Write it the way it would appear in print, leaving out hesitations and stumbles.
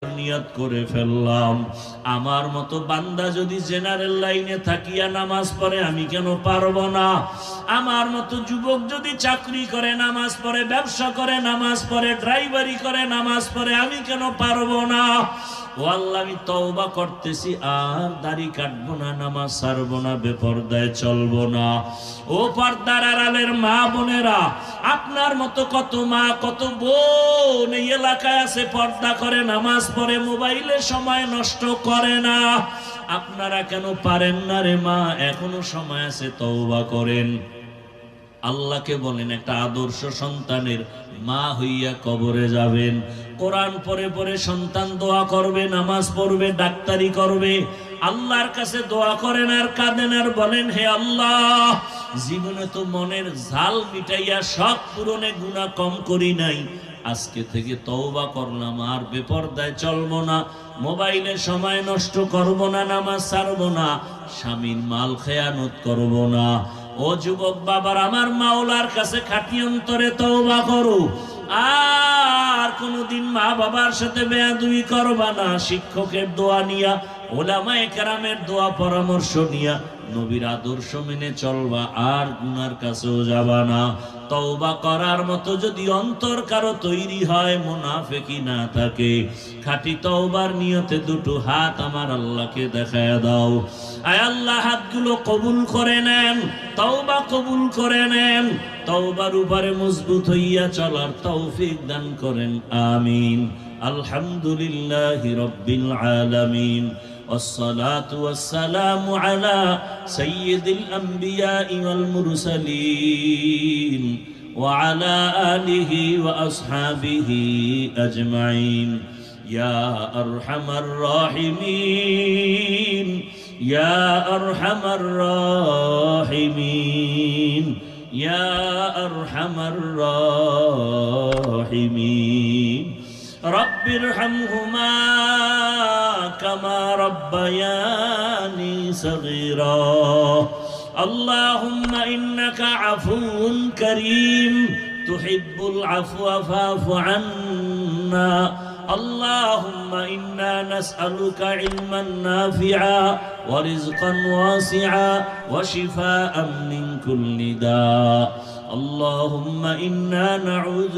নিয়ত করে ফেললাম, আমার মতো বান্দা যদি জেনারেল লাইনে থাকিয়া নামাজ পড়ে আমি কেন পারবো না? আমার মতো যুবক যদি চাকরি করে নামাজ পড়ে, ব্যবসা করে নামাজ পড়ে, ড্রাইভারি করে নামাজ পড়ে, আমি কেন পারবো না? ও আল্লাহ, আমি তওবা করতেছি, আর দাড়ি কাটবো না, নামাজ ছাড়বো না, বেপরদায় চলবো না। ও পর্দার আড়ালের মা বোনেরা, আপনার মতো কত মা কত বোন এই এলাকায় আছে, পর্দা করে নামাজ পড়ে, মোবাইলে সময় নষ্ট করে না। আপনারা কেন পারেন না রে মা? এখনো সময় আছে, তওবা করেন। আল্লাহকে বলেন, একটা আদর্শ সন্তানের মা হইয়া কবরে যাবেন, কোরআন পড়ে পড়ে সন্তান দোয়া করবে, নামাজ পড়বে, ডাক্তারি করবে, আল্লাহর কাছে দোয়া করেন আর কাঁদেন আর বলেন, হে আল্লাহ, জীবনে তো মনের ঝাল মিটাইয়া শখ পূরণে গুনাহ কম করি নাই, আজকে থেকে তওবা করলাম, আর বেপরদায় চলবো না, মোবাইলে সময় নষ্ট করব না, নামাজ ছাড়বো না, স্বামীর মাল খেয়ানত করব না। ও যুবক বাবার, আমার মাওলার কাছে খাঁটি অন্তরে তওবা করো, আর কোনদিন মা বাবার সাথে বেয়াদবি করবা না। শিক্ষকের দোয়া নিয়া, ওলামায়ে কেরামের দোয়া পরামর্শ নিয়া নবীর আদর্শ মেনে চলবা, আর গুনার কাছেও যাবা না। তওবা করার মতো যদি অন্তর কারো তৈরি হয়, মুনাফিকি না থাকে, খাঁটি তওবার নিয়তে দুটো হাত আমার আল্লাহকে দেখায়া দাও। আয় আল্লাহ, হাতগুলো কবুল করে নেন, তওবা কবুল করে নেন, তওবার উপরে মজবুত হইয়া চলার তৌফিক দান করেন, আমিন। আলহামদুলিল্লাহি রাব্বিল আলামিন, والصلاة والسلام على سيد الأنبياء والمرسلين وعلى آله وأصحابه أجمعين. يا أرحم الراحمين، يا أرحم الراحمين، يا أرحم الراحمين. رب ارحمهما كما ربياني صغيرا. اللهم إنك عفو كريم تحب العفو فاعف عنا. اللهم إنا نسألك علما نافعا ورزقا واسعا وشفاء من كل داء. اللهم إنا نعوذ